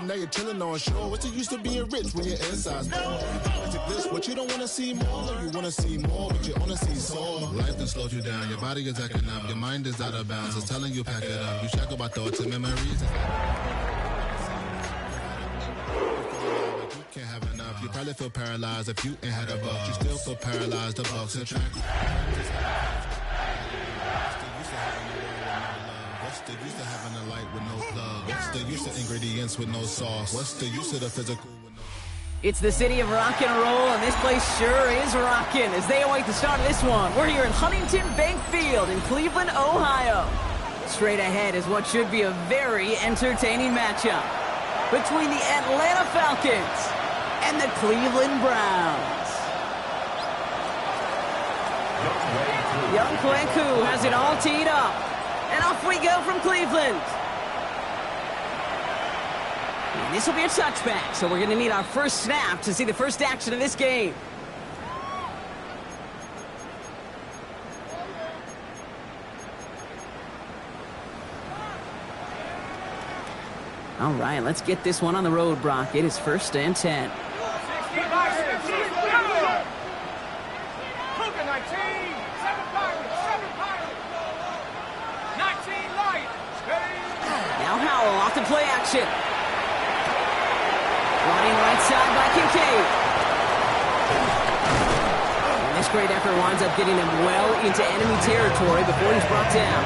now you're chilling on shore. What's the use of being rich when you're inside? What you don't want to see more, you want to see more, but you only see sore. Life done slowed you down, your body is acting up, your mind is out of bounds, it's telling you pack it up. You shackle by thoughts and memories. You can't have enough, you probably feel paralyzed if you ain't had a buck. You still feel paralyzed, the bucks and track. What's the use of having a light with no plug? What's the use of ingredients with no sauce? What's the use of the physical with no... It's the city of rock and roll, and this place sure is rocking as they await the start of this one. We're here in Huntington Bank Field in Cleveland, Ohio. Straight ahead is what should be a very entertaining matchup between the Atlanta Falcons and the Cleveland Browns. Young Kwanku has it all teed up, and off we go from Cleveland. And this will be a touchback, so we're going to need our first snap to see the first action of this game. All right, let's get this one on the road, Brock. It is 1st and 10. Now Howell off the play action. Running right side by Kincaid. And this great effort winds up getting him well into enemy territory before he's brought down.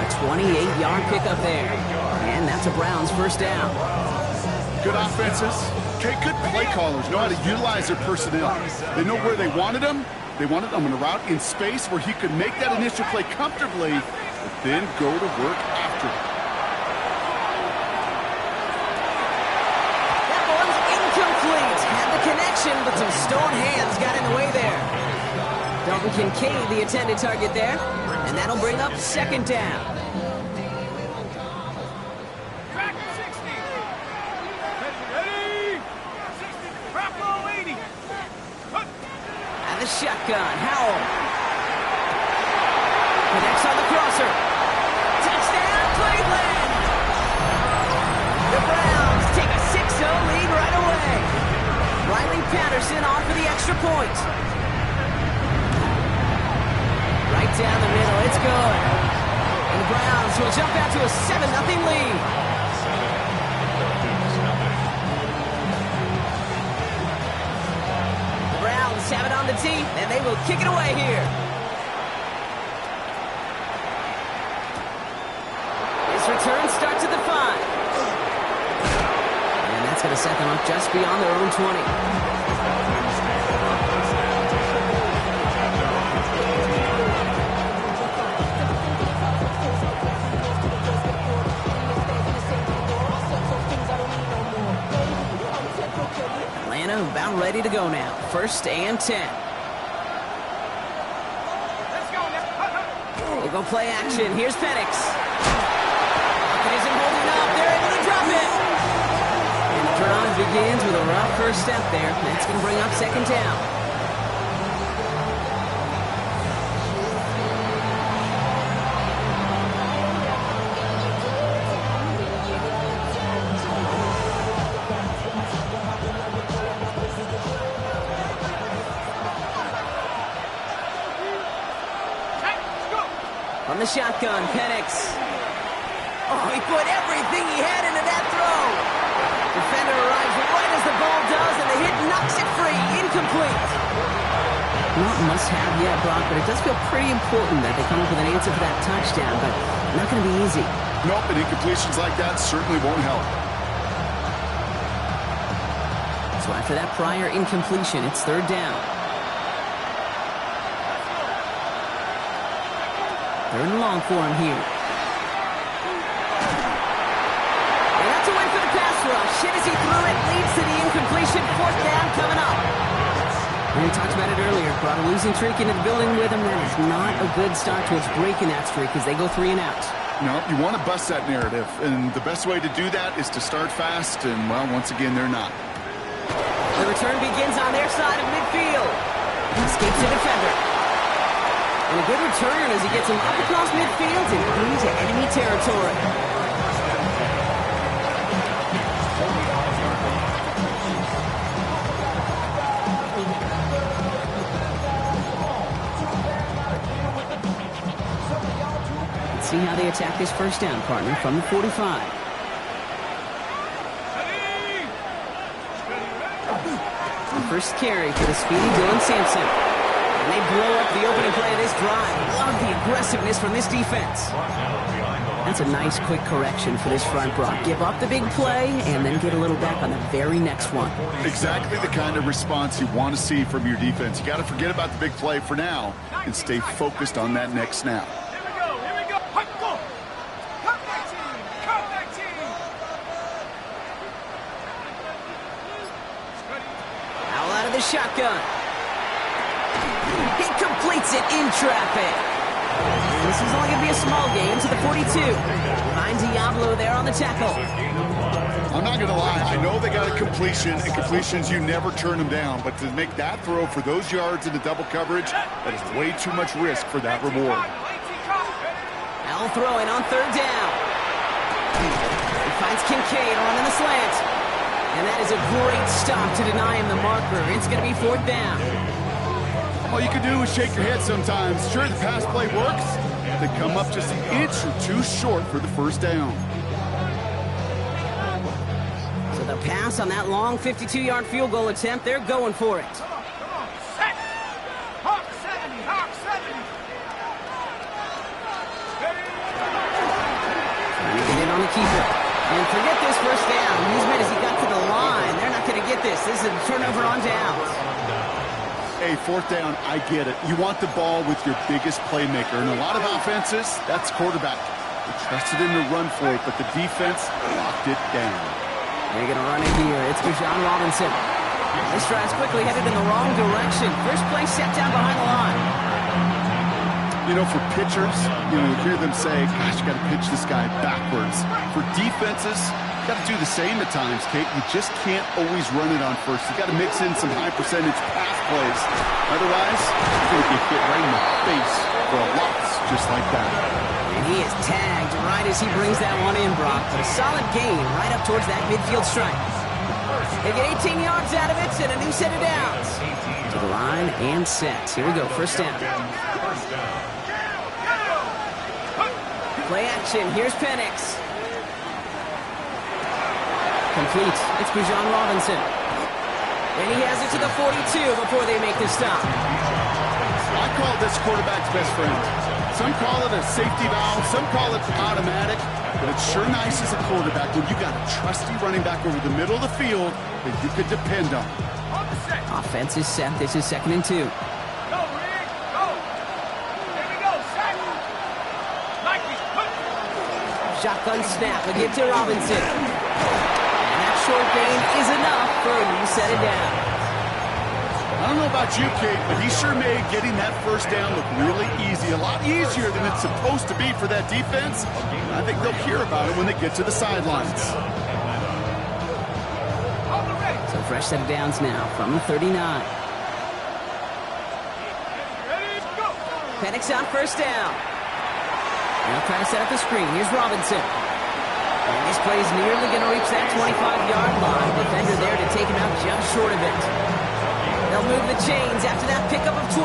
A 28-yard pickup there. And that's a Browns first down. Good offenses. Okay, good play callers know how to utilize their personnel. They know where they wanted them. They wanted them on a route in space where he could make that initial play comfortably, but then go to work after it. Connection, but some stone hands got in the way there. Dalton Kincaid, the intended target there, and that'll bring up 2nd down. And the shotgun, Howell. Connects on the crosser. Touchdown, Cleveland! The Browns take a 6-0 lead right away. Riley Patterson on for the extra point. Right down the middle, it's good. And the Browns will jump out to a 7-0 lead. The Browns have it on the tee, and they will kick it away here. His return starts at the 5. That's going to set them up just beyond their own 20. Atlanta about ready to go now. 1st and 10. We'll go play action. Here's Penix. It isn't holding up. They're able to drop it. Drive begins with a rough first step there. That's going to bring up 2nd down. From the shotgun, Penix. Oh, he put everything he had into that throw. Defender arrives right as the ball does, and the hit knocks it free. Incomplete. Not must-have yet, Brock, but it does feel pretty important that they come up with an answer for that touchdown, but not going to be easy. Nope, and incompletions like that certainly won't help. So after that prior incompletion, it's 3rd down. 3rd and long for him here. Shit as he threw it, leads to the incompletion. 4th down coming up. And we talked about it earlier. Brought a losing streak into the building with him. That is not a good start towards breaking that streak as they go 3 and out. No, you want to bust that narrative. And the best way to do that is to start fast. And, well, once again, they're not. The return begins on their side of midfield. Escapes the defender. And a good return as he gets him up across midfield and into enemy territory. attack this first down, partner, from the 45. The first carry for the speedy Dylan Sampson. And they blow up the opening play of this drive. Love the aggressiveness from this defense. That's a nice quick correction for this front, Brock. Give up the big play and then get a little back on the very next one. Exactly the kind of response you want to see from your defense. You got to forget about the big play for now and stay focused on that next snap. Out of the shotgun. He completes it in traffic. This is only going to be a small gain to the 42. Find Diablo there on the tackle. I'm not going to lie. I know they got a completion, and completions, you never turn them down. But to make that throw for those yards into double coverage, that is way too much risk for that reward. Al throwing on third down. He finds Kincaid running the slant. And that is a great stop to deny him the marker. It's going to be fourth down. All you can do is shake your head sometimes. Sure, the pass play works. They come up just an inch or two short for the first down. So the pass on that long 52-yard field goal attempt, they're going for it. Set. Hawk 70, Hawk 70. Trying to get in on the keeper. And forget this first down. He's made as he got to the line. They're not going to get this. This is a turnover on downs. Hey, fourth down, I get it. You want the ball with your biggest playmaker. And a lot of offenses, that's quarterback. They trusted him to run for it, but the defense locked it down. They're going to run it here. It's Bijan Robinson. This drive's quickly headed in the wrong direction. First play set down behind the line. You know, for pitchers, you hear them say, gosh, you got to pitch this guy backwards. For defenses, you got to do the same at times, Kate. You just can't always run it on first. You got to mix in some high percentage pass plays. Otherwise, you're going to get hit right in the face for a loss just like that. And he is tagged right as he brings that one in, Brock. But a solid gain right up towards that midfield stripe. They get 18 yards out of it and a new set of downs. To the line and set. Here we go, first down. Play action. Here's Penix. Complete. It's Bijan Robinson. And he has it to the 42 before they make the stop. I call this quarterback's best friend. Some call it a safety valve. Some call it automatic. But it's sure nice as a quarterback when you got a trusty running back over the middle of the field that you could depend on. Offense is set. This is 2nd and 2. Shotgun snap, a give to Robinson. And that short gain is enough for a new set of down. I don't know about you, Kate, but he sure made getting that first down look really easy. A lot easier than it's supposed to be for that defense. I think they'll hear about it when they get to the sidelines. So fresh set of downs now from the 39. Penix on first down. Now trying to set up the screen. Here's Robinson. And this play is nearly going to reach that 25-yard line. Defender there to take him out just short of it. They'll move the chains after that pickup of 12.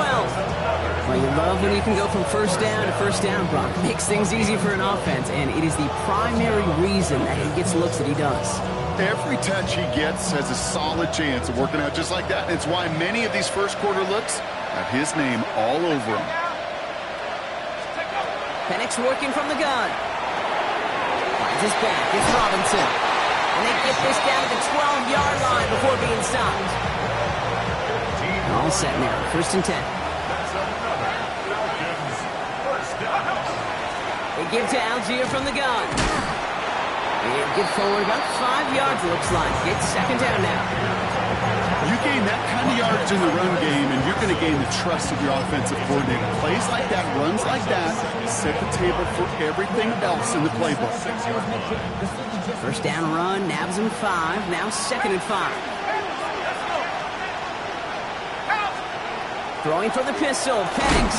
Well, you love when you can go from first down to first down, Brock. Makes things easy for an offense, and it is the primary reason that he gets looks that he does. Every touch he gets has a solid chance of working out just like that. It's why many of these first quarter looks have his name all over them. Penix working from the gun. Finds his back. It's Robinson. And they get this down to the 12-yard line before being stopped. All set now. 1st and 10. They give to Algier from the gun. And get forward about 5 yards, looks like. It's 2nd down now. You gain that kind of yardage in the run game, and you're going to gain the trust of your offensive coordinator. Plays like that, runs like that, set the table for everything else in the playbook. First down run, nabs him 5. Now 2nd and 5. Throwing for the pistol, Penix.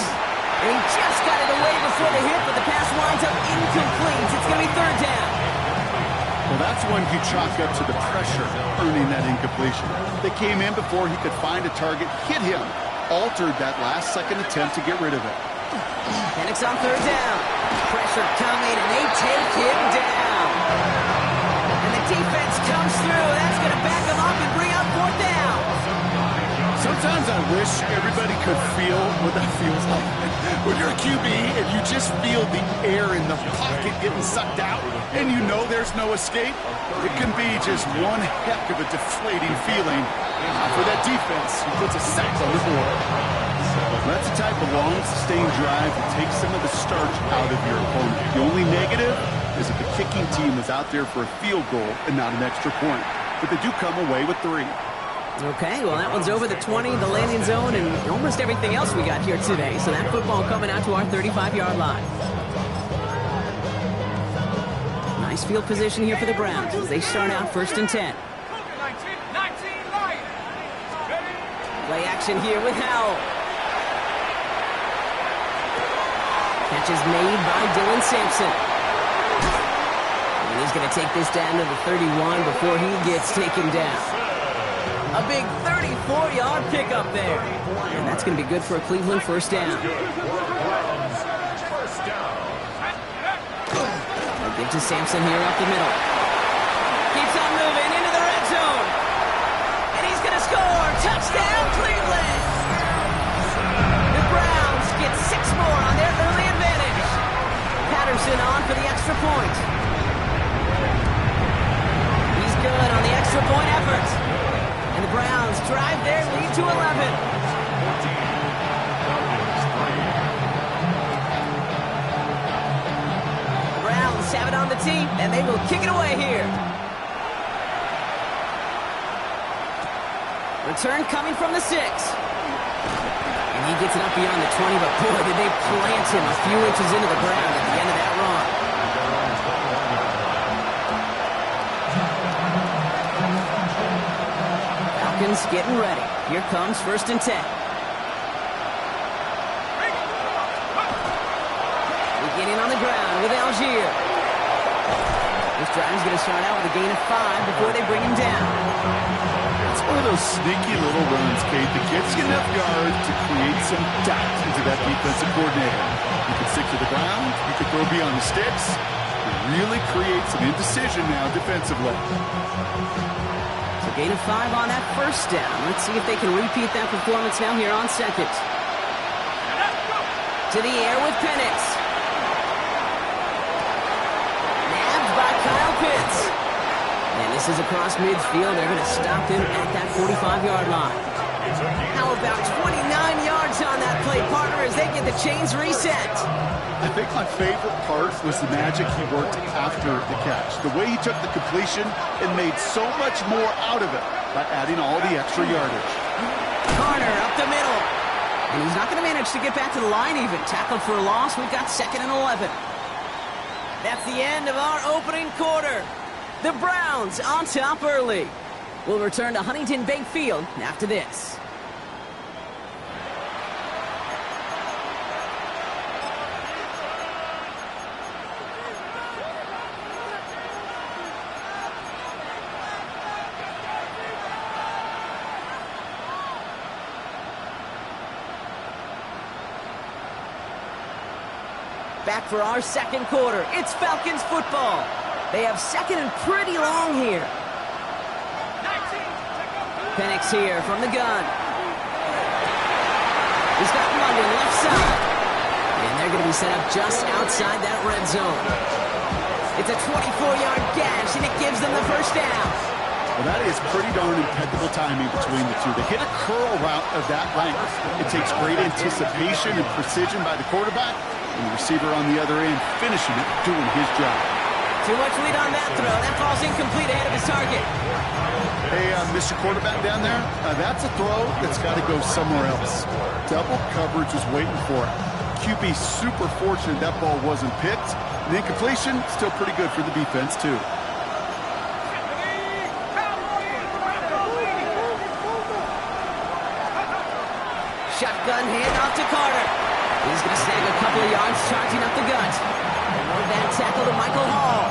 And he just got it away before the hit, but the pass winds up incomplete. It's going to be 3rd down. Well, that's one you chalk up to the pressure earning that incompletion. They came in before he could find a target, hit him, altered that last-second attempt to get rid of it. Penix on third down. Pressure coming, and they take him down. And the defense comes through. That's going to back him up and bring up fourth down. Sometimes I wish everybody could feel what that feels like. When you're a QB and you just feel the air in the pocket getting sucked out and you know there's no escape, it can be just one heck of a deflating feeling for that defense who puts a sack on the board. That's the type of long, sustained drive that takes some of the starch out of your opponent. The only negative is if the kicking team is out there for a field goal and not an extra point. But they do come away with 3. Okay, well, that one's over the 20, the landing zone, and almost everything else we got here today. So that football coming out to our 35-yard line. Nice field position here for the Browns as they start out 1st and 10. Play action here with Howell. Catch is made by Dylan Sampson. And he's going to take this down to the 31 before he gets taken down. A big 34-yard pickup there. And that's going to be good for a Cleveland first down. They'll give to Sampson here up the middle. Keeps on moving into the red zone. And he's going to score. Touchdown, Cleveland. The Browns get 6 more on their early advantage. Patterson on for the extra point. He's good on the extra point effort. And the Browns drive their lead to 11. The Browns have it on the tee, and they will kick it away here. Return coming from the 6. And he gets it up beyond the 20, but boy, did they plant him a few inches into the ground at the end of that run. Falcons getting ready. Here comes 1st and 10. Beginning on the ground with Algier. This drive is going to start out with a gain of 5 before they bring him down. It's one of those sneaky little runs, Kate, that gets you enough yards to create some doubt into that defensive coordinator. You can stick to the ground, you can throw beyond the sticks, and really create some indecision now defensively. So gain of 5 on that first down. Let's see if they can repeat that performance now here on 2nd. To the air with Penix. Nabbed by Kyle Pitts. And this is across midfield. They're going to stop him at that 45-yard line. How about 29 yards on that play, partner, as they get the chains reset? I think my favorite part was the magic he worked after the catch. The way he took the completion and made so much more out of it by adding all the extra yardage. Carter up the middle. And he's not going to manage to get back to the line even. Tackled for a loss. We've got 2nd and 11. That's the end of our opening quarter. The Browns on top early. We'll return to Huntington Bank Field after this. Back for our 2nd quarter. It's Falcons football. They have 2nd and pretty long here. Penix here from the gun. He's got London left side. And they're going to be set up just outside that red zone. It's a 24-yard gash, and it gives them the first down. Well, that is pretty darn impeccable timing between the two. They hit a curl route of that length. It takes great anticipation and precision by the quarterback, and the receiver on the other end finishing it, doing his job. Too much lead on that throw. That ball's incomplete ahead of his target. Hey, Mr. Quarterback down there, that's a throw that's got to go somewhere else. Double coverage was waiting for it. QB super fortunate that ball wasn't picked. And the incompletion, still pretty good for the defense, too. Shotgun handoff to Carter. He's going to snag a couple of yards, charging up the gut. And that tackle to Michael Hall.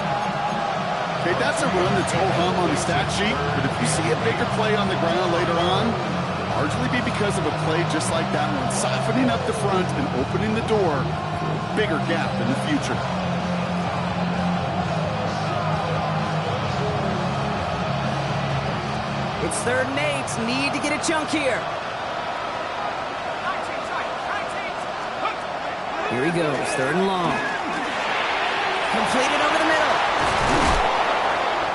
Okay, that's a run that's ho-hum on the stat sheet, but if you see a bigger play on the ground later on, largely be because of a play just like that one, softening up the front and opening the door for a bigger gap in the future. It's 3rd and 8. Need to get a chunk here. Here he goes. 3rd and long. Completed over the middle.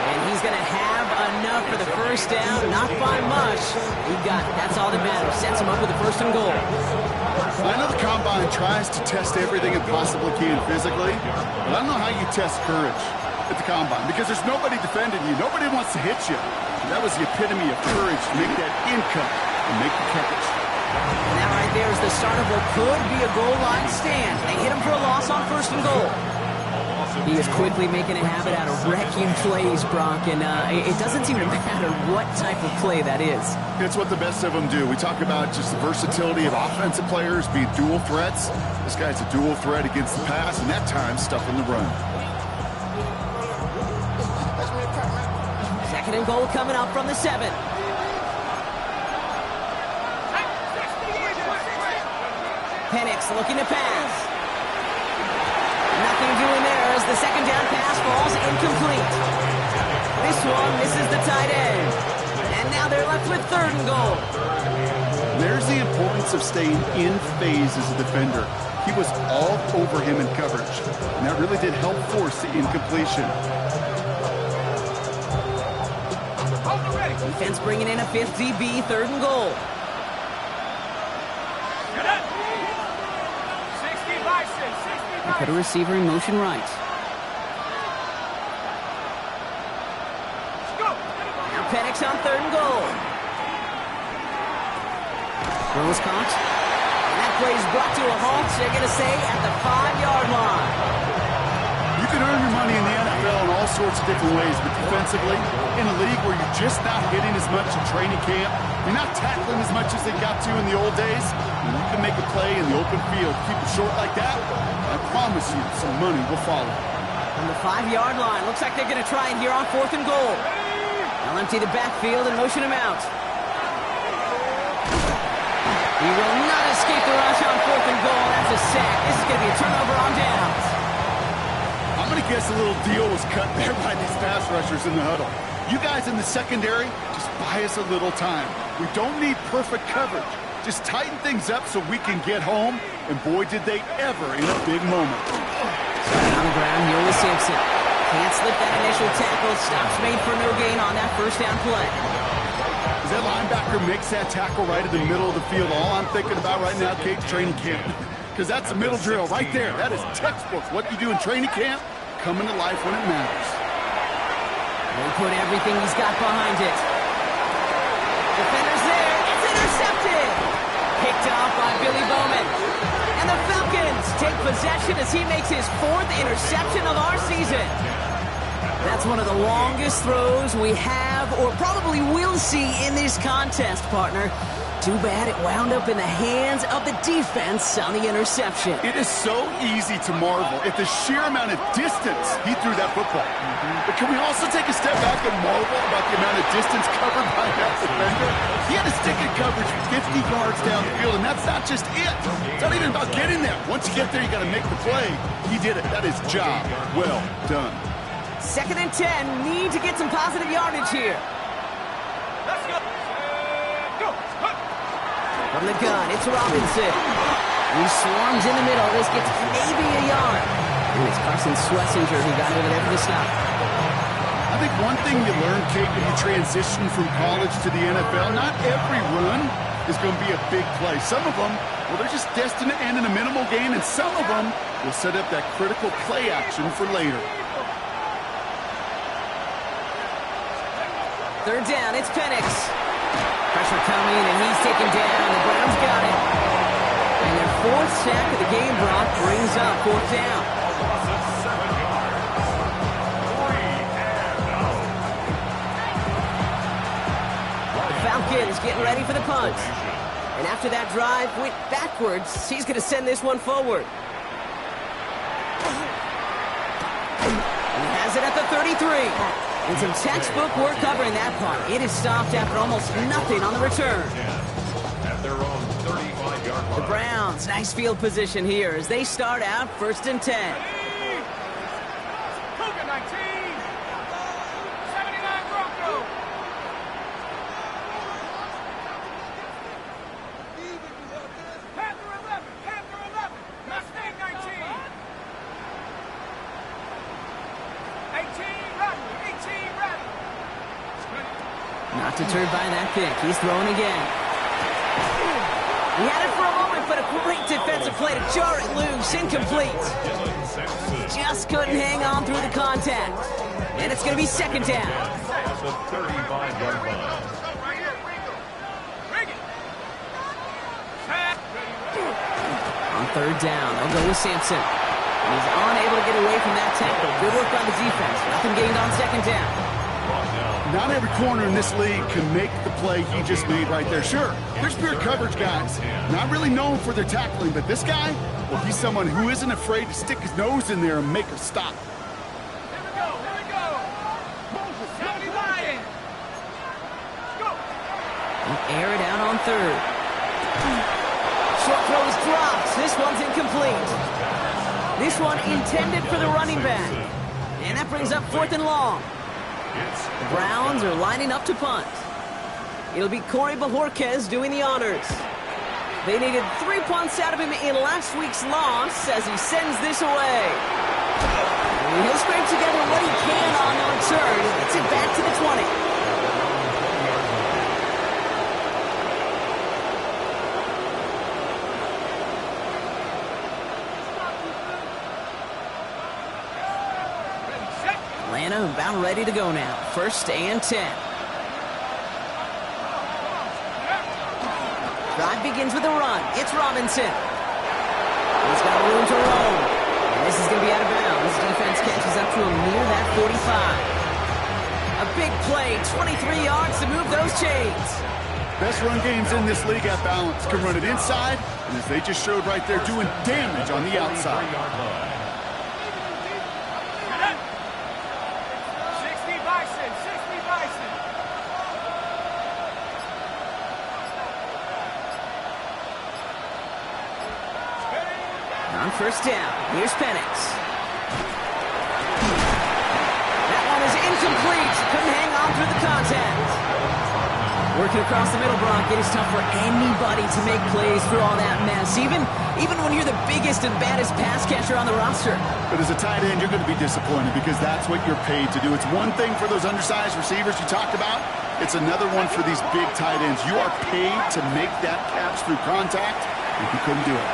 And he's going to have enough for the first down. Not by much. He got it. That's all that matters. Sets him up with the 1st and goal. I know the Combine tries to test everything it possibly can physically, but I don't know how you test courage at the Combine because there's nobody defending you. Nobody wants to hit you. And that was the epitome of courage to make that in-cut and make the catch. And that right there is the start of what could be a goal line stand. They hit him for a loss on 1st and goal. He is quickly making a habit out of wrecking plays, Brock, and it doesn't seem to matter what type of play that is. It's what the best of them do. We talk about just the versatility of offensive players being dual threats. This guy's a dual threat against the pass, and at times stuffing the run. 2nd and goal coming up from the 7. Penix looking to pass. Nothing doing there as the 2nd down pass falls incomplete. This one misses the tight end. And now they're left with 3rd and goal. There's the importance of staying in phase as a defender. He was all over him in coverage, and that really did help force the incompletion. Defense bringing in a 5th DB, 3rd and goal. Put a receiver in motion right. Now Penix on 3rd and goal. Throws caught. And that play is brought to a halt, they're going to say, at the 5-yard line. You can earn your money in the NFL in all sorts of different ways, but defensively, in a league where you're just not hitting as much in training camp, you're not tackling as much as they got to in the old days, and you can make a play in the open field, keep it short like that, I promise you some money will follow. On the 5-yard line, looks like they're going to try it here on 4th and goal. They'll empty the backfield and motion him out. He will not escape the rush on 4th and goal. That's a sack. This is going to be a turnover on downs. I'm going to guess a little deal was cut there by these pass rushers in the huddle. You guys in the secondary, just buy us a little time. We don't need perfect coverage. Just tighten things up so we can get home, and boy, did they ever in a big moment. Starting on the ground, Yola Simpson. Can't slip that initial tackle. Stops made for no gain on that 1st down play. As that linebacker makes that tackle right in the middle of the field, all I'm thinking about right now, Kate's training camp. Because that's a middle drill right there. That is textbook. What you do in training camp, coming to life when it matters. They put everything he's got behind it. Defender's there. It's intercepted. Picked off by Billy Bowman. And the Falcons take possession as he makes his 4th interception of our season. That's one of the longest throws we have or probably will see in this contest, partner. Too bad it wound up in the hands of the defense on the interception. It is so easy to marvel at the sheer amount of distance he threw that football. But can we also take a step back and marvel about the amount of distance covered by that defender? He had to stick in coverage 50 yards down the field, and that's not just it. It's not even about getting there. Once you get there, you got to make the play. He did it. That is job well done. 2nd and 10. Need to get some positive yardage here. Let's go. From the gun, it's Robinson. He swarms in the middle. This gets maybe a yard. And it's Carson Schlesinger who got over there for the stop. I think one thing you learn, Kate, when you transition from college to the NFL, not every run is going to be a big play. Some of them, well, they're just destined to end in a minimal gain, and some of them will set up that critical play action for later. 3rd down, it's Penix. Pressure coming, and he's taken down. The Browns got it. And their 4th sack of the game, Brock, brings up 4th down. The Falcons getting ready for the punt. And after that drive went backwards, he's going to send this one forward. He has it at the 33. And some textbook work covering that part. It is stopped after almost nothing on the return. At their own 35-yard line. The Browns, nice field position here as they start out 1st and 10. Cougar 19. 79 Bronco. Panther 11. Panther 11. Mustang 19. 18 Rattler. 18 Rattler. Not deterred by that pick. He's throwing again. He had it for a moment, but a great defensive play to jar it loose. Incomplete. Just couldn't hang on through the contact. And it's going to be 2nd down. At the 35-yard line. On 3rd down, they'll go with Sampson. And he's unable to get away from that tackle. Good work by the defense. Nothing gained on 2nd down. Not every corner in this league can make the play he just made right there. Sure, there's pure coverage guys, not really known for their tackling, but this guy, well, he's someone who isn't afraid to stick his nose in there and make a stop. Here we go. Here we go. Moses, 70 Lion. Go. He'll air it out on 3rd. Short throw is dropped. This one's incomplete. This one intended for the running back. And that brings up 4th and long. The Browns are lining up to punt. It'll be Corey Bajorquez doing the honors. They needed 3 punts out of him in last week's loss as he sends this away. And he'll scrape together what he can on the return. He gets it back to the 20. Atlanta about ready to go now. 1st and 10. Drive begins with a run. It's Robinson. He's got room to roam. And this is going to be out of bounds. Defense catches up to him near that 45. A big play, 23 yards to move those chains. Best run games in this league at balance. Can run it inside, and as they just showed right there, doing damage on the outside. 60 Bison. 60 Bison. On 1st down, here's Penix. That one is incomplete. Couldn't hang on through the contact. Working across the middle, Bronk, it is tough for anybody to make plays through all that mess, even when you're the biggest and baddest pass catcher on the roster. But as a tight end, you're going to be disappointed because that's what you're paid to do. It's one thing for those undersized receivers you talked about. It's another one for these big tight ends. You are paid to make that catch through contact, and you couldn't do it.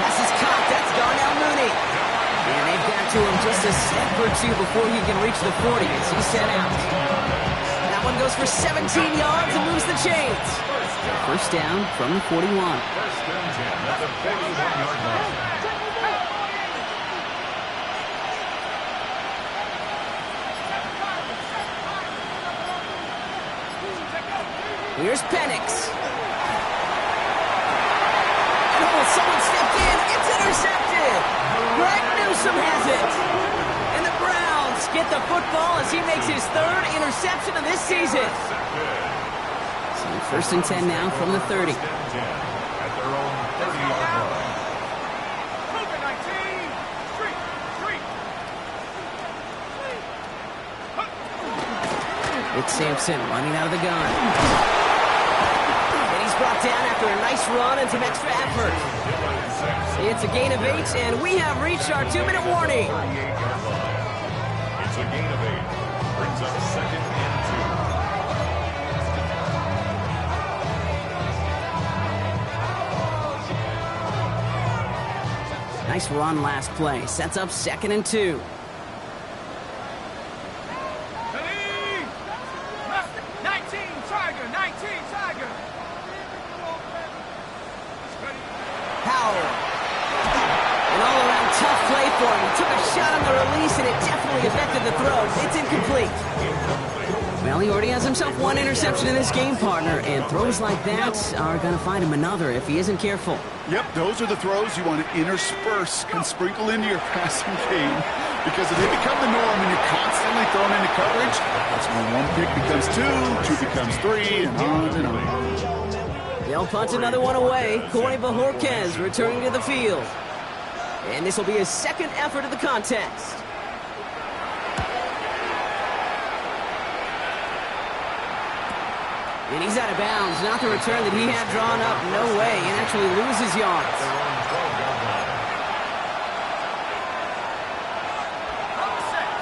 Pass is caught. That's Darnell Mooney. And they've got to him just a step or two before he can reach the 40 as he's set out. That one goes for 17 yards and moves the chains. 1st down from the 41. 1st and 10 at the 41-yard line. Here's Penix. Oh, someone stepped in. It's intercepted. Greg Newsome has it. And the Browns get the football as he makes his 3rd interception of this season. So 1st and 10 now from the 30. 1st and 10 at their own 30-yard line. Cougar 19. Street. It's Sampson running out of the gun. And he's brought down after a nice run and some extra effort. It's a gain of 8, and we have reached our 2-minute warning. 38-yard line. It's a gain of 8. Brings up 2nd and 2. Nice run last play. Sets up 2nd and 2. Powell. An all-around tough play for him. He took a shot on the release, and it definitely affected the throw. It's incomplete. Well, he already has himself 1 interception in this game, partner, and throws like that are going to find him another if he isn't careful. Yep, those are the throws you want to intersperse and sprinkle into your passing game. Because if they become the norm and you're constantly thrown into coverage, that's when one pick becomes two becomes three, and on and on. They'll punt another one away. Corey Bajorquez returning to the field. And this will be his second effort of the contest. And he's out of bounds. Not the return that he had drawn up. No way. And actually loses yards.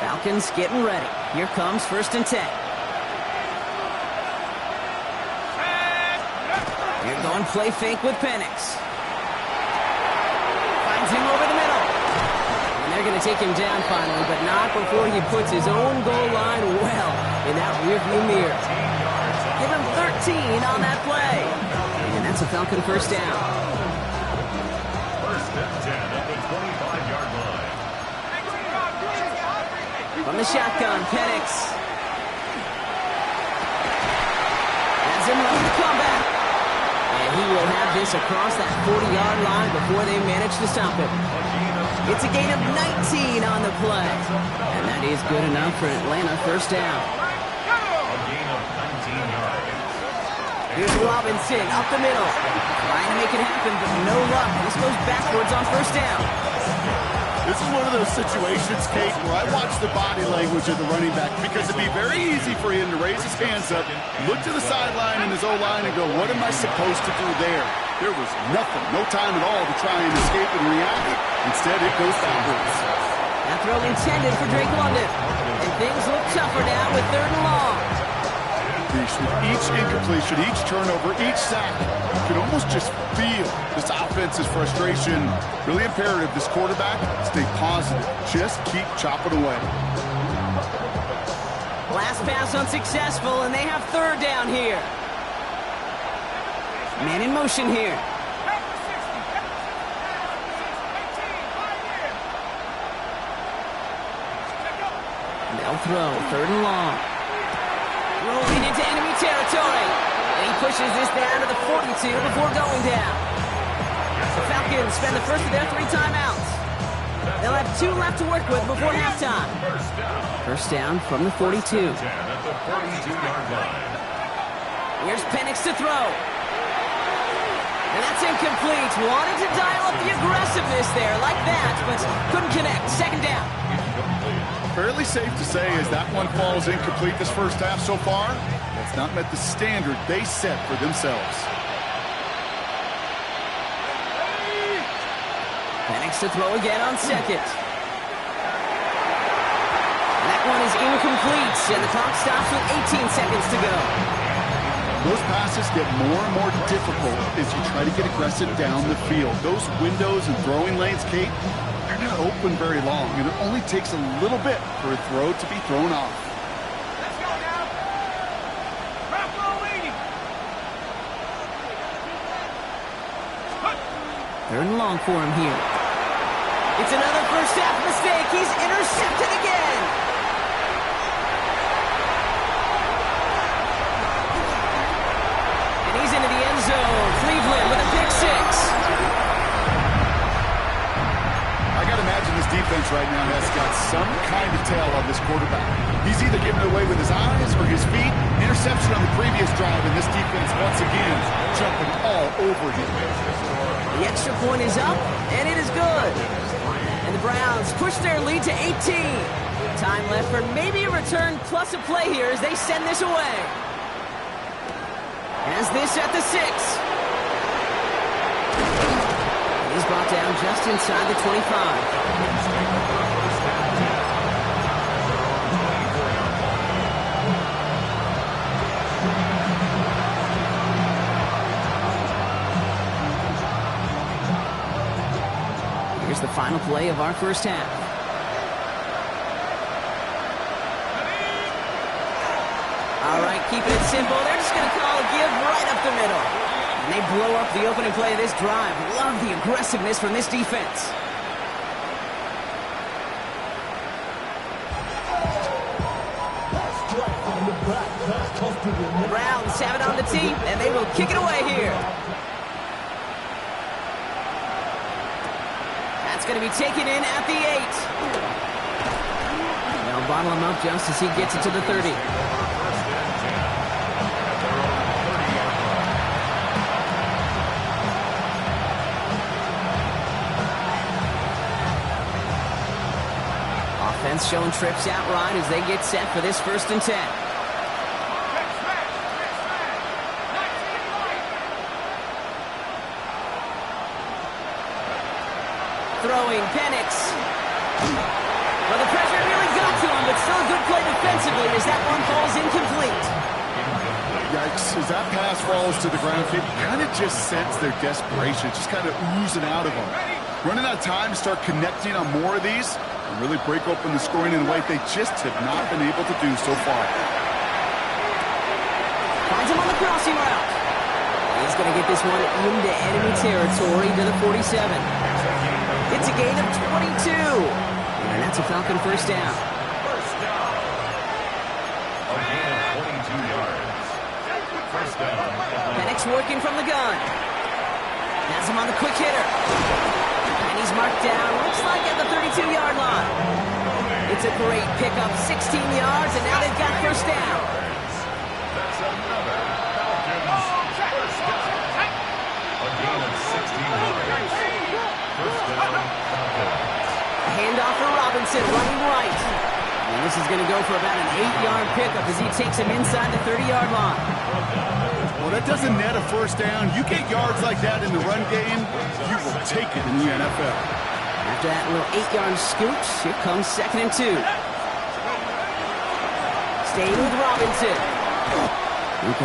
Falcons getting ready. Here comes 1st and 10. Here going play fake with Penix. Finds him over the middle. And they're going to take him down finally, but not before he puts his own goal line well in that rearview mirror. Give him 13 on that play. And that's a Falcon 1st down. 1st and 10 at the 25-yard line. From the shotgun, Penix. Has him run the comeback. And he will have this across that 40-yard line before they manage to stop him. It's a gain of 19 on the play. And that is good enough for Atlanta 1st down. A gain of 19 yards. Here's Robinson up the middle. Trying to make it happen, but no luck. This goes backwards on 1st down. This is one of those situations, Kate, where I watch the body language of the running back because it'd be very easy for him to raise his hands up, look to the sideline in his O-line and go, what am I supposed to do there? There was nothing, no time at all to try and escape and react. Instead, it goes backwards. That throw intended for Drake London. And things look tougher now with 3rd and long. Each incompletion, each turnover, each sack, you can almost just feel this offense's frustration. Really imperative, this quarterback, stay positive. Just keep chopping away. Last pass unsuccessful, and they have 3rd down here. Man in motion here. They'll throw, 3rd and long. Rolling into enemy territory. And he pushes this down to the 42 before going down. The Falcons spend the first of their 3 timeouts. They'll have 2 left to work with before halftime. 1st down from the 42. 10 at the 42-yard line. Here's Penix to throw. And that's incomplete. Wanted to dial up the aggressiveness there like that, but couldn't connect. 2nd down. Fairly safe to say as that one falls incomplete this first half so far, that's not met the standard they set for themselves. Penix to throw again on 2nd. And that one is incomplete, and the clock stops with 18 seconds to go. Those passes get more and more difficult as you try to get aggressive down the field. Those windows and throwing lanes, Kate, they're not open very long, and it only takes a little bit for a throw to be thrown off. Let's go now. Rocco leading. 3rd and long for him here. It's another first half mistake. He's intercepted again. And he's into the end zone. Cleveland with a pick 6. I got to imagine this defense right now has got some kind of tail on this quarterback. He's either giving it away with his eyes or his feet. Interception on the previous drive, and this defense once again jumping all over him. The extra point is up, and it is good. And the Browns push their lead to 18. Time left for maybe a return plus a play here as they send this away. Has this at the 6. He's brought down just inside the 25. Here's the final play of our first half. All right, keeping it simple. They're just going to call a give right up the middle. And they blow up the opening play of this drive. Love the aggressiveness from this defense. The Browns have it on the tee, and they will kick it away here. That's going to be taken in at the 8. They'll bottle him up just as he gets it to the 30. Offense showing trips out right as they get set for this 1st and 10. Throwing Penix. Well, the pressure really got to him, but still a good play defensively as that one falls incomplete. Yikes, as that pass falls to the ground, you kind of just sense their desperation, just kind of oozing out of them. Running out of time to start connecting on more of these and really break open the scoring in a way they just have not been able to do so far. Finds him on the crossing route. He's going to get this one into enemy territory to the 47. It's a gain of 22. And that's a Falcon 1st down. First down. A gain of 22 yards. First down. Penix working from the gun. Has him on the quick hitter. And he's marked down, looks like at the 32-yard line. It's a great pickup, 16 yards, and now they've got 1st down. That's another Falcons first down. A gain of 16 yards. First down, Falcons. A handoff for Robinson, running right. And this is going to go for about an 8-yard pickup as he takes him inside the 30-yard line. Well, that doesn't net a 1st down. You get yards like that in the run game, you will take it in the NFL. After that little 8-yard scooch, here comes 2nd and 2. Staying with Robinson.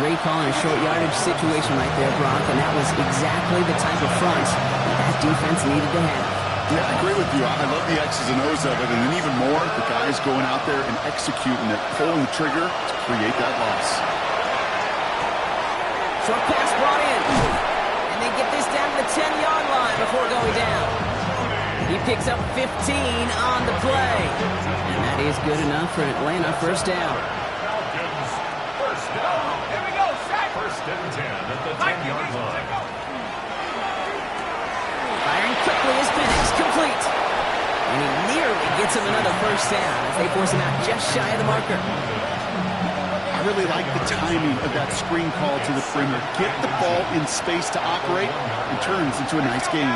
Great call in a short yardage situation right there, Brock, and that was exactly the type of front that defense needed to have. Yeah, I agree with you. I love the X's and O's of it, and then even more, the guys going out there and executing it, pulling the trigger to create that loss. Short pass brought in, and they get this down to the 10-yard line before going down. He picks up 15 on the play, and that is good enough for Atlanta 1st down. Falcons first down. Here we go, sack. 1st and 10 at the 10-yard line. Firing quickly is Penix, complete. And he nearly gets him another 1st down as they force him out just shy of the marker. I really like the timing of that screen call to the perimeter. Get the ball in space to operate and turns into a nice game.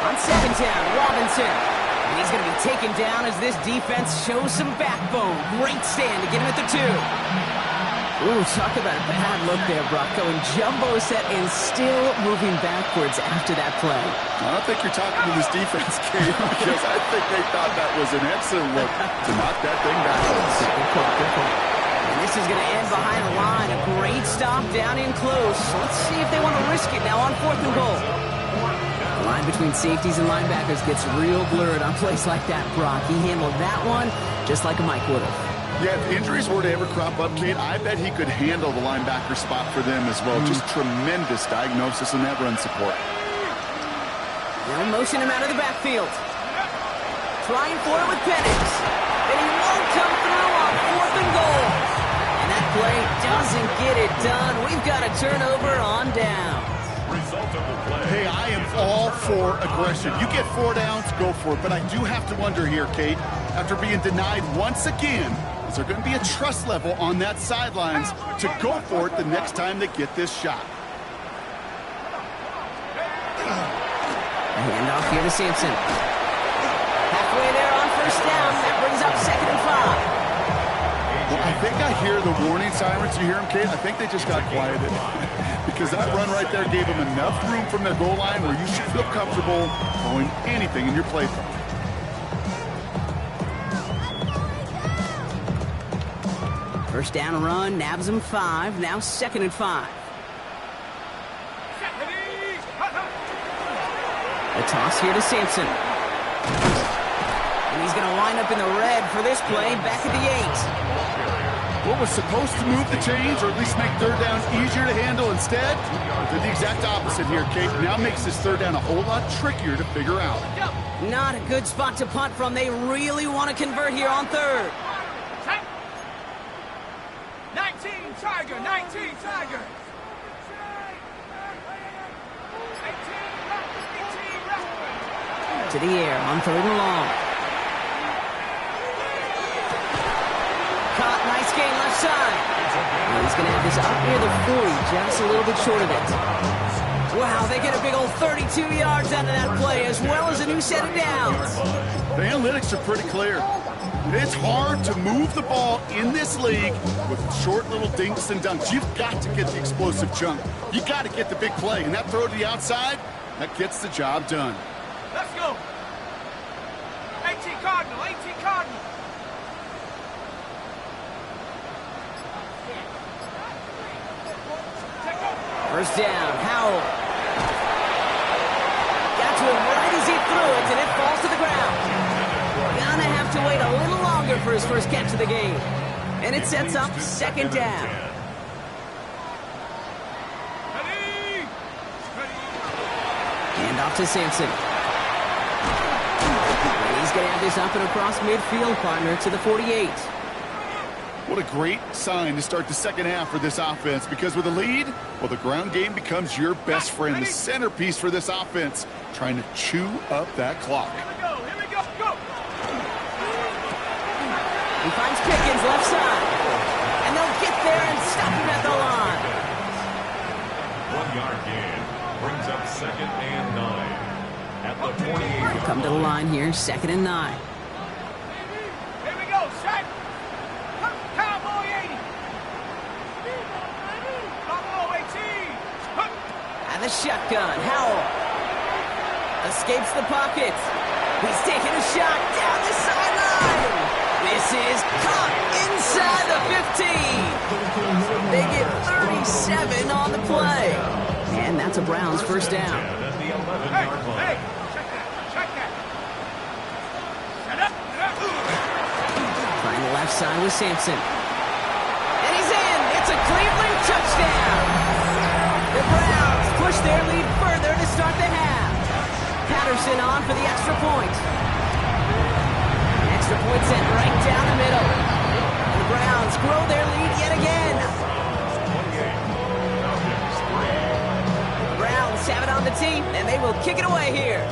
On 2nd down, Robinson. And he's going to be taken down as this defense shows some backbone. Great stand to get him at the 2. Ooh, talk about a bad look there, Brock. Going jumbo set and still moving backwards after that play. I don't think you're talking to this defense, Kate, because I think they thought that was an excellent look to knock that thing backwards. Good point, good point. And this is going to end behind the line. A great stop down in close. Let's see if they want to risk it now on 4th and goal. The line between safeties and linebackers gets real blurred on plays like that, Brock. He handled that one just like a Mike would have. Yeah, if injuries were to ever crop up, Kate, I bet he could handle the linebacker spot for them as well. Just tremendous diagnosis in that run support. They'll motion him out of the backfield. Trying for it with Penix. And he won't come through on 4th and goal. And that play doesn't get it done. We've got a turnover on down. Result of the play. Hey, I am all for aggression. You get 4 downs, go for it. But I do have to wonder here, Kate, after being denied once again, is there going to be a trust level on that sidelines to go for it the next time they get this shot? A handoff here to Sampson. Halfway there on 1st down. That brings up 2nd and 5. Well, I think I hear the warning sirens. You hear them, Kate? I think they just got quieted. Because that run right there gave them enough room from their goal line where you should feel comfortable throwing anything in your playbook. 1st down run, nabs him 5. Now 2nd and 5. A toss here to Sampson. And he's going to line up in the red for this play, back at the 8. What was supposed to move the chains, or at least make 3rd down easier to handle instead, did the exact opposite here, Kate. Now makes this 3rd down a whole lot trickier to figure out. Not a good spot to punt from. They really want to convert here on 3rd. 19 Tiger, 19 Tiger. To the air on 3rd and long. gain left side. And he's going to have this up near the 40, just a little bit short of it. Wow, they get a big old 32 yards out of that play, as well as a new set of downs. The analytics are pretty clear. It's hard to move the ball in this league with short little dinks and dunks. You've got to get the explosive chunk. You got to get the big play, and that throw to the outside, that gets the job done. Let's go. 18 Cardinal, 18 Cardinal. First down, Howell. Got to him right as he threw it, and it falls to the ground. Gonna have to wait a little longer for his first catch of the game. And it sets up second down. Ready? Hand off to Sampson. And he's going to have this up and across midfield, partner, to the 48. What a great sign to start the second half for this offense, because with a lead, well, the ground game becomes your best friend, the centerpiece for this offense, trying to chew up that clock. Here we go, go. He finds Pickens left side. And they'll get there and stop him at the line. 1 yard gain brings up 2nd and 9 at the 28. Come to the line here, 2nd and 9. Here we go, set. Cowboy 80. Cowboy 18. And the shotgun, Howell. Escapes the pocket. He's taking a shot down the sideline. This is caught inside the 15. They get 37 on the play. And that's a Browns first down. At the 11-yard Hey, line. check that. Set up. Trying the left side with Sampson. And he's in. It's a Cleveland touchdown. The Browns push their lead further to start the half. Patterson on for the extra point. Extra point sent right down the middle. And the Browns grow their lead yet again. The Browns have it on the tee, and they will kick it away here.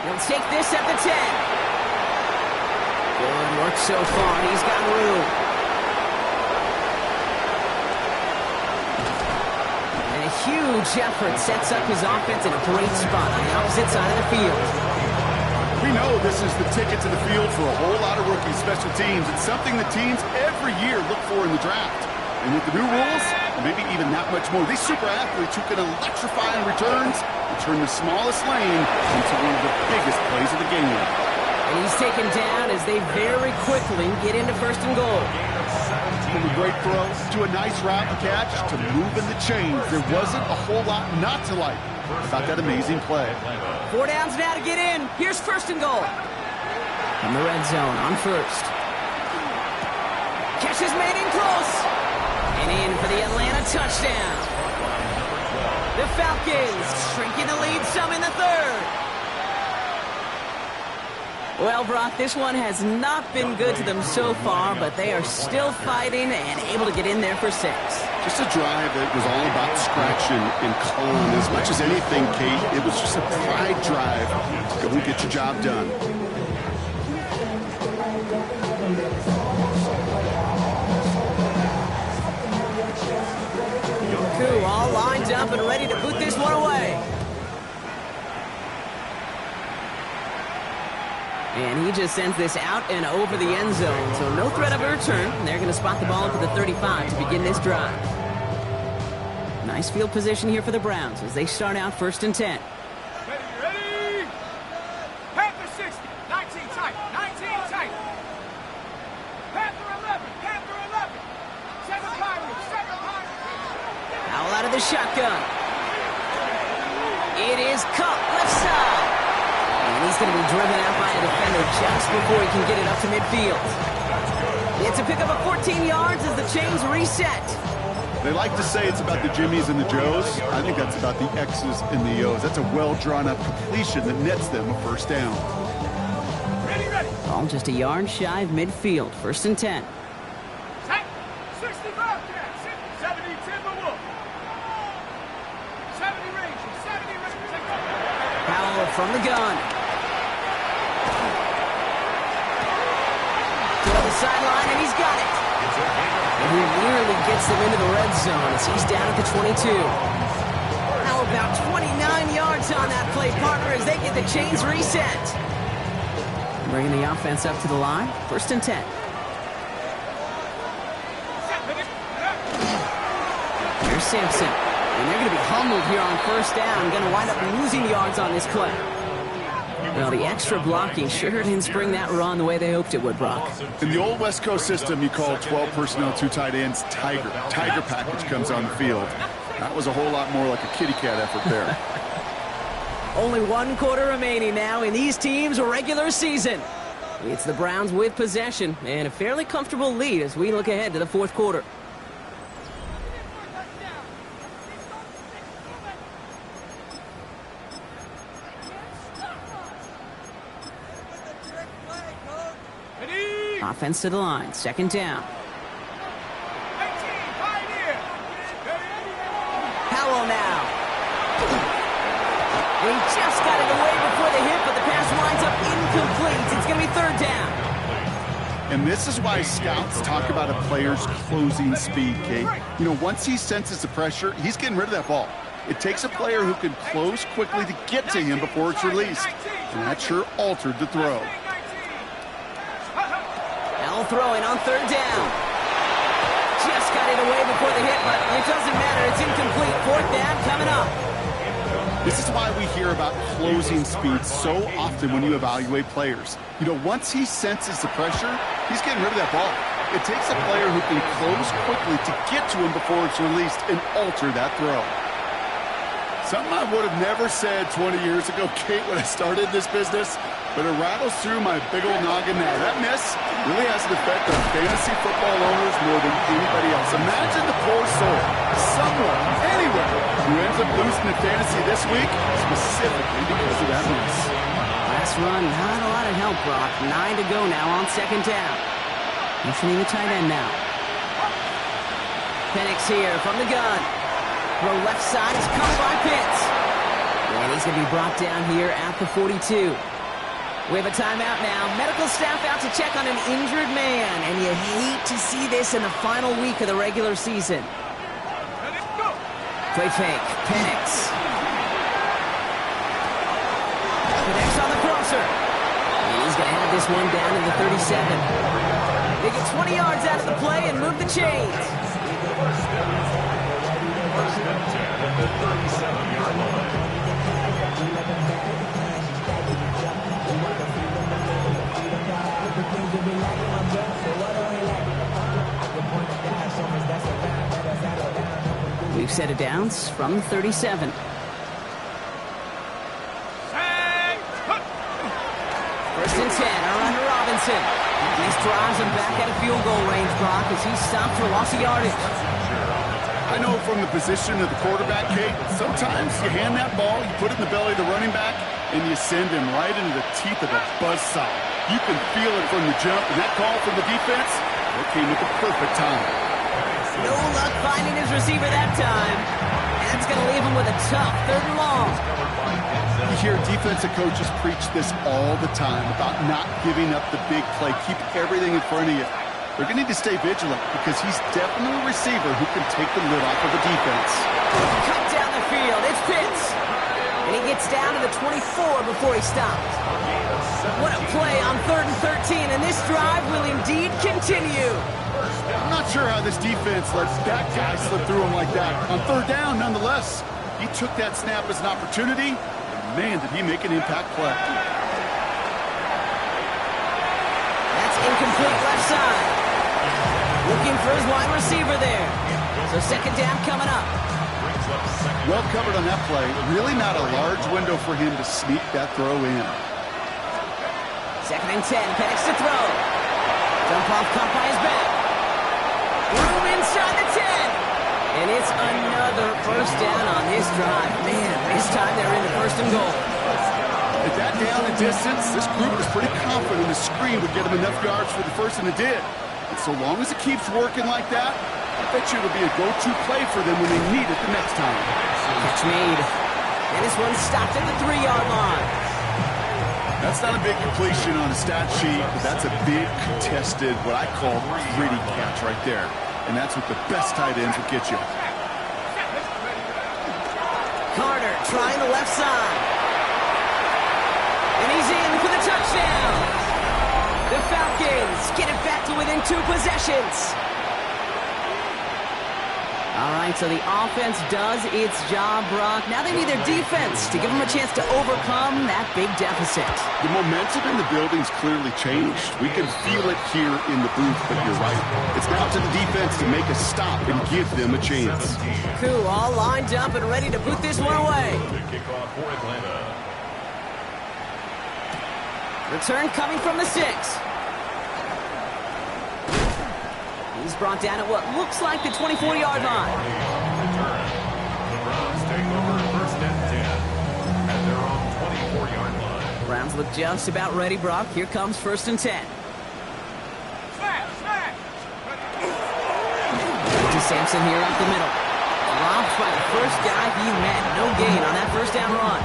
He'll take this at the 10. Good work so far. He's got room. And a huge effort sets up his offense in a great spot on the opposite side of the field. We know this is the ticket to the field for a whole lot of rookie special teams. It's something the teams every year look for in the draft. And with the new rules, maybe even that much more, these super athletes who can electrify in returns and turn the smallest lane into one of the biggest plays of the game. And he's taken down as they very quickly get into 1st and goal. From a great throw to a nice route and catch to moving the chains, there wasn't a whole lot not to like about that amazing play. 4 downs now to get in. Here's 1st and goal. From the red zone on 1st. Catch is made in close. And in for the Atlanta touchdown. The Falcons shrinking the lead some in the 3rd. Well, Brock, this one has not been good to them so far, but they are still fighting and able to get in there for 6. Just a drive that was all about scratching and clawing. As much as anything, Kate, it was just a pride drive. Go and get your job done. Yoku all lined up and ready to boot this one away. And he just sends this out and over the end zone, so no threat of a return. They're going to spot the ball to the 35 to begin this drive. Nice field position here for the Browns as they start out 1st and 10. Ready? Panther 60, 19 tight, 19 tight. Panther 11, Panther 11. 7 Pirates, 7 Pirates. Howell out of the shotgun. It is caught left side. And he's going to be driven out by a defender just before he can get it up to midfield. It's a pickup of 14 yards as the chains reset. They like to say it's about the Jimmies and the Joes. I think that's about the X's and the O's. That's a well-drawn-up completion that nets them a 1st down. Ready. All just a yard shy of midfield. 1st and 10. Set. 65 cats. 70 Timberwolf. 70 Rangers. 70 Rangers. Take Howell from the gun. sideline, and he's got it. And he nearly gets them into the red zone as he's down at the 22. How about 29 yards on that play, partner, as they get the chains reset. Bringing the offense up to the line. 1st and 10. Here's Sampson. And they're going to be humbled here on 1st down. Going to wind up losing yards on this play. Well, the extra blocking sure didn't spring that run the way they hoped it would, Brock. In the old West Coast system, you call 12 personnel, 2 tight ends, Tiger. Tiger package comes on the field. That was a whole lot more like a kitty cat effort there. Only 1 quarter remaining now in these teams' regular season. It's the Browns with possession and a fairly comfortable lead as we look ahead to the 4th quarter. Offense to the line. 2nd down. Powell now. And he just got it away before the hit, but the pass winds up incomplete. It's going to be 3rd down. And this is why scouts talk about a player's closing speed, Kate. You know, once he senses the pressure, he's getting rid of that ball. It takes a player who can close quickly to get to him before it's released. And that sure altered the throw. Throwing on 3rd down. Just got it away before the hit, but it doesn't matter. It's incomplete. 4th down coming up. This is why we hear about closing speed so often when you evaluate players. You know, once he senses the pressure, he's getting rid of that ball. It takes a player who can close quickly to get to him before it's released and alter that throw. Something I would have never said 20 years ago, Kate, when I started this business, but it rattles through my big old noggin now. That miss really has an effect on fantasy football owners more than anybody else. Imagine the poor soul, someone, anywhere, who ends up losing in fantasy this week, specifically because of that miss. Last run, not a lot of help, Brock. 9 to go now on 2nd down. Motioning the tight end now. Penix here from the gun. Throw left side is caught by Pitts. And he's going to be brought down here at the 42. We have a timeout now. Medical staff out to check on an injured man. And you hate to see this in the final week of the regular season. Play fake. Penix. Penix on the crosser. And he's going to have this one down in the 37. They get 20 yards out of the play and move the chains. First and 10 at the 37-yard line. We've set it downs from 37. First and 10, around Robinson. These drives him back at a field goal range, Brock, as he's stopped for loss of yardage. I know from the position of the quarterback, Kate, sometimes you hand that ball, you put it in the belly of the running back, and you send him right into the teeth of a buzzsaw. You can feel it from the jump, and that call from the defense, that came at the perfect time. No luck finding his receiver that time. And that's going to leave him with a tough 3rd and long. You hear defensive coaches preach this all the time about not giving up the big play. Keep everything in front of you. They're going to need to stay vigilant because he's definitely a receiver who can take the lid off of the defense. Cut down the field. It's Pitts. And he gets down to the 24 before he stops. What a play on 3rd and 13. And this drive will indeed continue. I'm not sure how this defense lets that guy slip through him like that. On 3rd down, nonetheless, he took that snap as an opportunity, and man, did he make an impact play. That's incomplete left side. Looking for his wide receiver there. So 2nd down coming up. Well covered on that play. Really not a large window for him to sneak that throw in. 2nd and 10, Penix to throw. Jump off caught by his back. Room inside the 10. And it's another 1st down on this drive. Man, this time they're in the 1st and goal. At that down and distance, this group was pretty confident the screen would get them enough yards for the 1st, and it did. And so long as it keeps working like that, I bet you it'll be a go-to play for them when they need it the next time. Catch made. And this one's stopped at the 3-yard line. That's not a big completion on a stat sheet, but that's a big contested, what I call gritty catch right there. And that's what the best tight ends will get you. Carter trying the left side. And he's in for the touchdown. The Falcons get it back to within 2 possessions. All right, so the offense does its job, Brock. Now they need their defense to give them a chance to overcome that big deficit. The momentum in the building's clearly changed. We can feel it here in the booth, but you're right. It's now to the defense to make a stop and give them a chance. Cool, all lined up and ready to put this one away. Kickoff for Atlanta. Return coming from the 6. He's brought down at what looks like the 24-yard line. The Browns take over first and 10 at their own 24-yard line. Browns look just about ready, Brock. Here comes first and 10. To Sampson here up the middle. Dropped by the first guy he met. No gain on that first down run.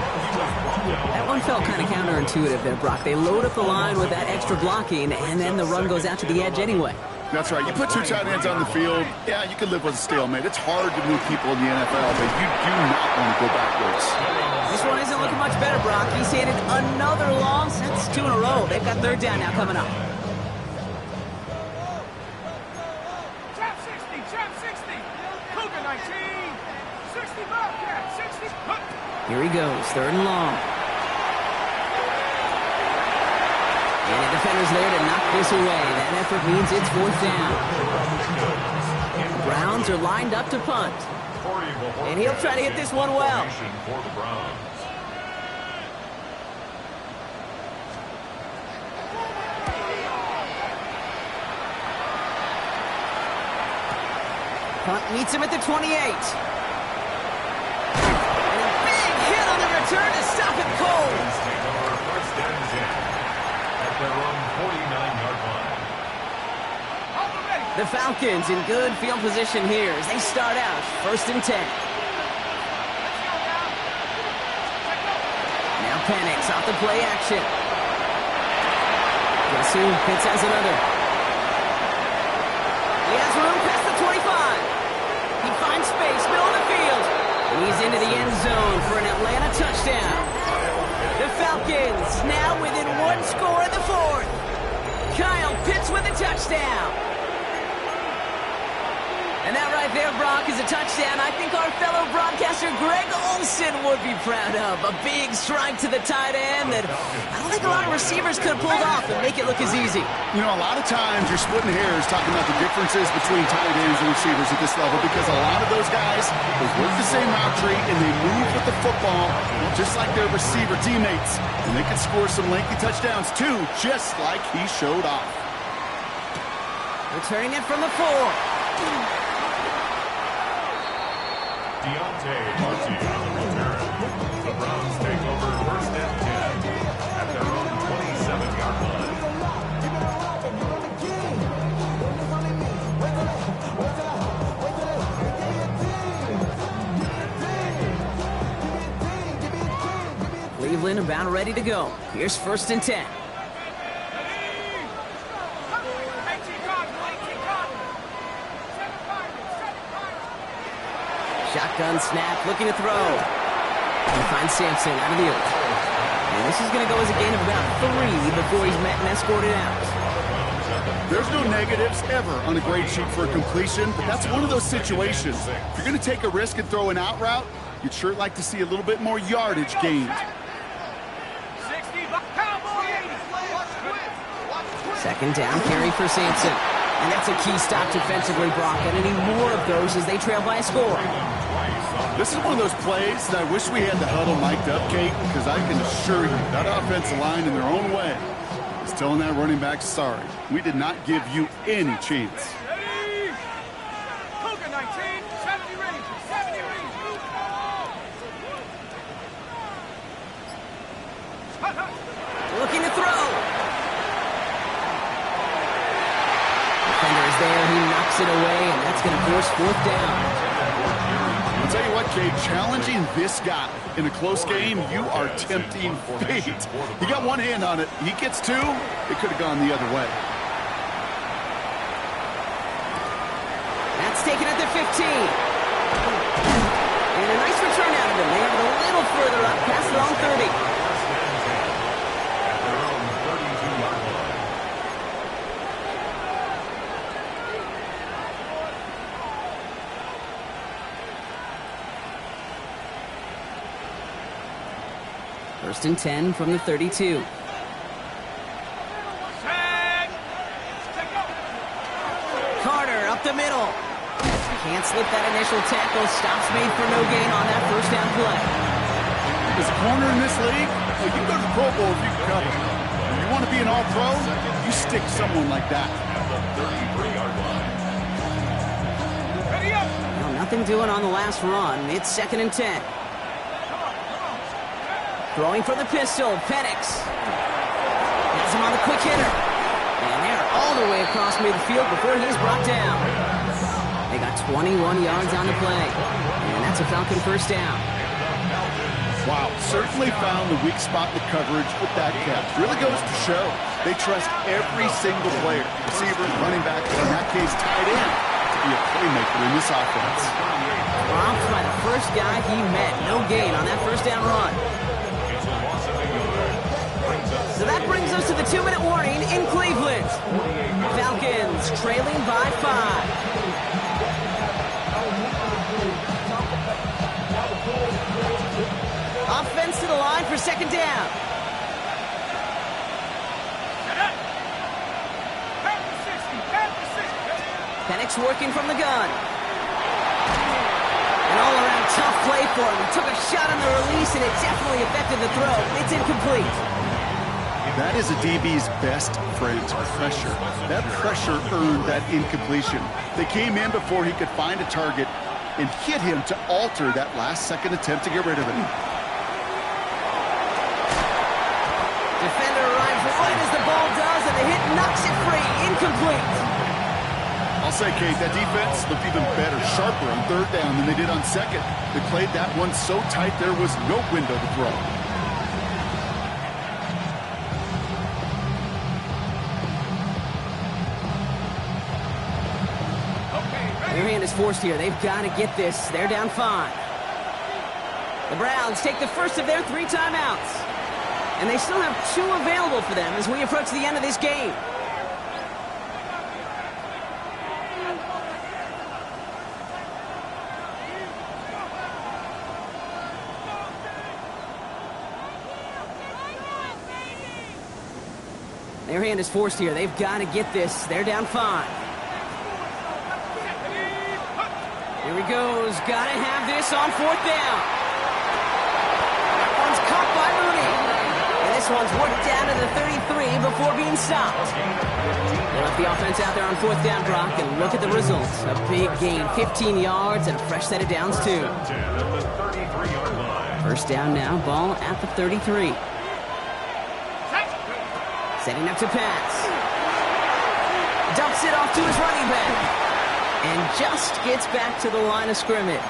That one felt kind of counterintuitive there, Brock. They load up the line with that extra blocking, and then the run goes out to the edge anyway. That's right. You put 2 tight ends on the field, yeah, you can live with a stalemate. It's hard to move people in the NFL, but you do not want to go backwards. This one isn't looking much better, Brock. He's handed another loss. That's 2 in a row. They've got third down now coming up. Trap 60, trap 60. Cougar 19. 60 Bobcat, 60. Here he goes, third and long. And the defender's there to knock this away. That effort means it's fourth down. The Browns are lined up to punt. And he'll try to hit this one well. For the Browns. Punt meets him at the 28. And a big hit on the return to stop it cold. Take over first and 10 at their own 49-yard line. The Falcons in good field position here as they start out first and 10. Now panics off the play action. Guess who? Pitts has another. He has room past the 25. He finds space, middle of the field. And he's into the end zone for an Atlanta touchdown. The Falcons now within 1 score in the 4th. Kyle Pitts with a touchdown. And that right there, Brock, is a touchdown I think our fellow broadcaster Greg Olsen would be proud of. A big strike to the tight end that I don't think a lot of receivers could have pulled off and make it look as easy. You know, a lot of times you're splitting hairs talking about the differences between tight ends and receivers at this level because a lot of those guys, they work the same route tree and they move with the football just like their receiver teammates. And they can score some lengthy touchdowns too, just like he showed off. Returning it from the 4. Deontay Marty on the return. The Browns take over first and 10 at their own 27-yard line. Cleveland about ready to go. Here's first and 10. Shotgun snap, looking to throw. He finds Sampson out of the open. And this is going to go as a gain of about 3 before he's met and escorted out. There's no negatives ever on a grade sheet for a completion, but that's one of those situations. If you're going to take a risk and throw an out route, you'd sure like to see a little bit more yardage gained. Second down carry for Sampson. And that's a key stop defensively, Brock. And any more of those as they trail by a score. This is one of those plays that I wish we had the huddle mic'd up, Kate, because I can assure you that offensive line in their own way is telling that running back, sorry, we did not give you any chance. Cougar 19, 70 Rangers, 70 Rangers. Looking to throw. Defender is there. He knocks it away, and that's going to force fourth down. Tell you what, Kate, challenging this guy in a close game, you are tempting fate. He got one hand on it. He gets two. It could have gone the other way. That's taken at the 15. And a nice return out of him. They have it a little further up, past their own 30. First and 10 from the 32. Carter up the middle. Can't slip that initial tackle. Stops made for no gain on that first down play. As a corner in this league, well, you can go to the Pro Bowl if you can cover. If you want to be an all-pro, you stick someone like that. Well, nothing doing on the last run. It's second and 10. Throwing from the pistol, Penix. Has him on the quick hitter. And they're all the way across midfield before he's brought down. They got 21 yards on the play. And that's a Falcon first down. Wow, certainly found the weak spot in the coverage with that catch. Really goes to show they trust every single player, receiver, running back, in that case tight end, to be a playmaker in this offense. Dropped by the first guy he met. No gain on that first down run. So that brings us to the 2-minute warning in Cleveland. Falcons trailing by 5. Offense to the line for second down. Penix working from the gun. An all-around tough play for him. He took a shot on the release, and it definitely affected the throw. It's incomplete. That is a DB's best friend, pressure. That pressure earned that incompletion. They came in before he could find a target and hit him to alter that last-second attempt to get rid of him. Defender arrives right as the ball does, and the hit knocks it free. Incomplete. I'll say, Kate, that defense looked even better, sharper on third down than they did on second. They played that one so tight there was no window to throw. Their hand is forced here. They've got to get this. They're down 5. The Browns take the first of their 3 timeouts. And they still have 2 available for them as we approach the end of this game. Their hand is forced here. They've got to get this. They're down 5. Here he goes. Got to have this on 4th down. That one's caught by Mooney. And this one's worked down to the 33 before being stopped. They left the offense out there on 4th down, Brock, and look at the results. A big gain, 15 yards, and a fresh set of downs, too. First down now, ball at the 33. Setting up to pass. Dumps it off to his running back. And just gets back to the line of scrimmage.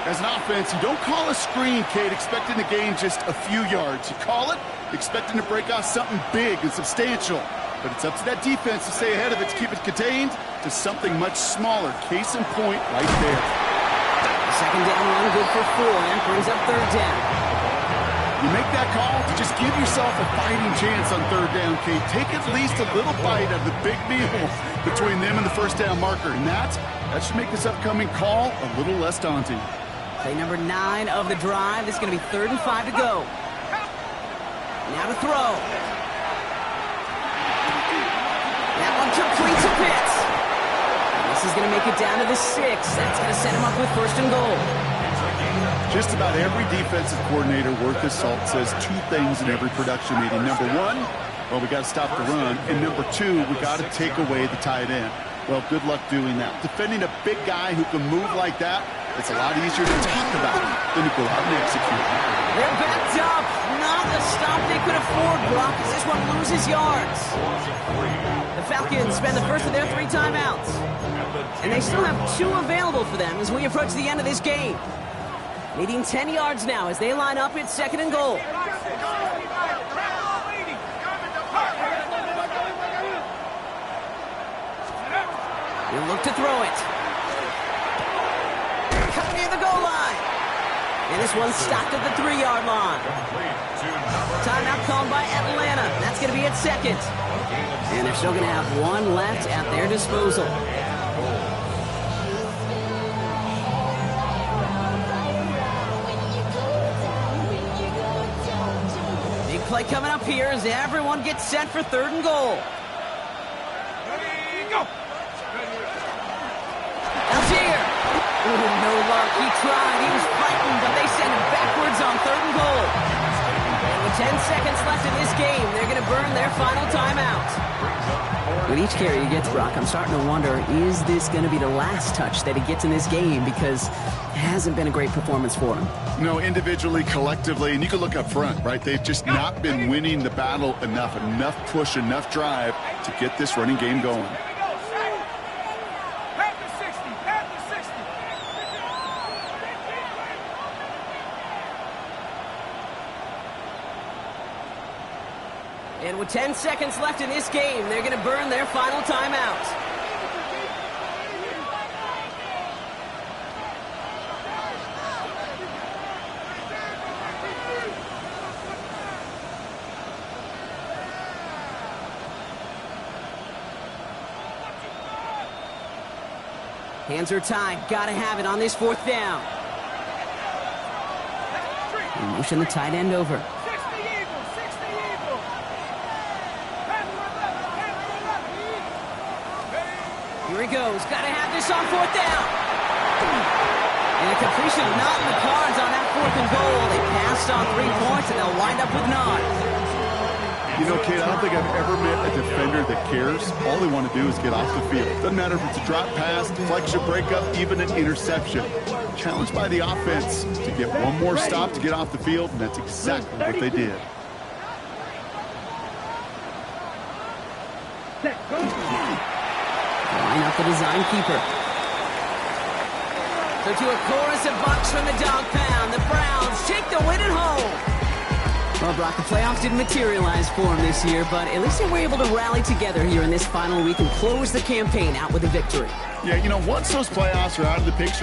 As an offense, you don't call a screen, Kate, expecting to gain just a few yards. You call it expecting to break off something big and substantial. But it's up to that defense to stay ahead of it, to keep it contained to something much smaller. Case in point right there. The second down run good for 4 and brings up 3rd down. You make that call to just give yourself a fighting chance on 3rd down, Kate. Take at least a little bite of the big meal between them and the first down marker. And that should make this upcoming call a little less daunting. Play number 9 of the drive. This is going to be 3rd and 5 to go. Now to throw. That one complete to Pitts. And this is going to make it down to the 6. That's going to set him up with 1st and goal. Just about every defensive coordinator worth his salt says 2 things in every production meeting. Number 1, well, we got to stop the run. And number 2, we got to take away the tight end. Well, good luck doing that. Defending a big guy who can move like that, it's a lot easier to talk about than to go out and execute. They're backed up. Not a stop they could afford, Brock, as this one loses yards. The Falcons spend the first of their 3 timeouts. And they still have 2 available for them as we approach the end of this game. Needing 10 yards now as they line up at 2nd and goal. He'll look to throw it. Coming near the goal line. And this one's stopped at the 3-yard line. Timeout called by Atlanta. That's going to be at 2nd. And they're still going to have 1 left at their disposal. Big play coming up here as everyone gets set for 3rd and goal. Algier. Ooh, no luck. He tried. He was fighting, but they send him backwards on 3rd and goal. And with 10 seconds left in this game, they're going to burn their final timeout. With each carry he gets, Brock, I'm starting to wonder, is this going to be the last touch that he gets in this game? Because it hasn't been a great performance for him. No, individually, collectively, and you can look up front, right? They've just not been winning the battle enough push, enough drive to get this running game going. And with 10 seconds left in this game, they're going to burn their final timeout. Hands are tied. Got to have it on this 4th down. And motion the tight end over. Here he goes. Got to have this on 4th down. And a completion not in the cards on that 4th and goal. They passed on 3 points, and they'll wind up with none. You know, Kate, I don't think I've ever met a defender that cares. All they want to do is get off the field. Doesn't matter if it's a drop pass, deflection, breakup, even an interception. Challenged by the offense to get one more stop to get off the field, and that's exactly what they did. Line up the design keeper. So to a chorus of bucks from the dog pound, the Browns take the win at home. Well, Brock, the playoffs didn't materialize for them this year, but at least they were able to rally together here in this final week and close the campaign out with a victory. Yeah, you know, once those playoffs are out of the picture,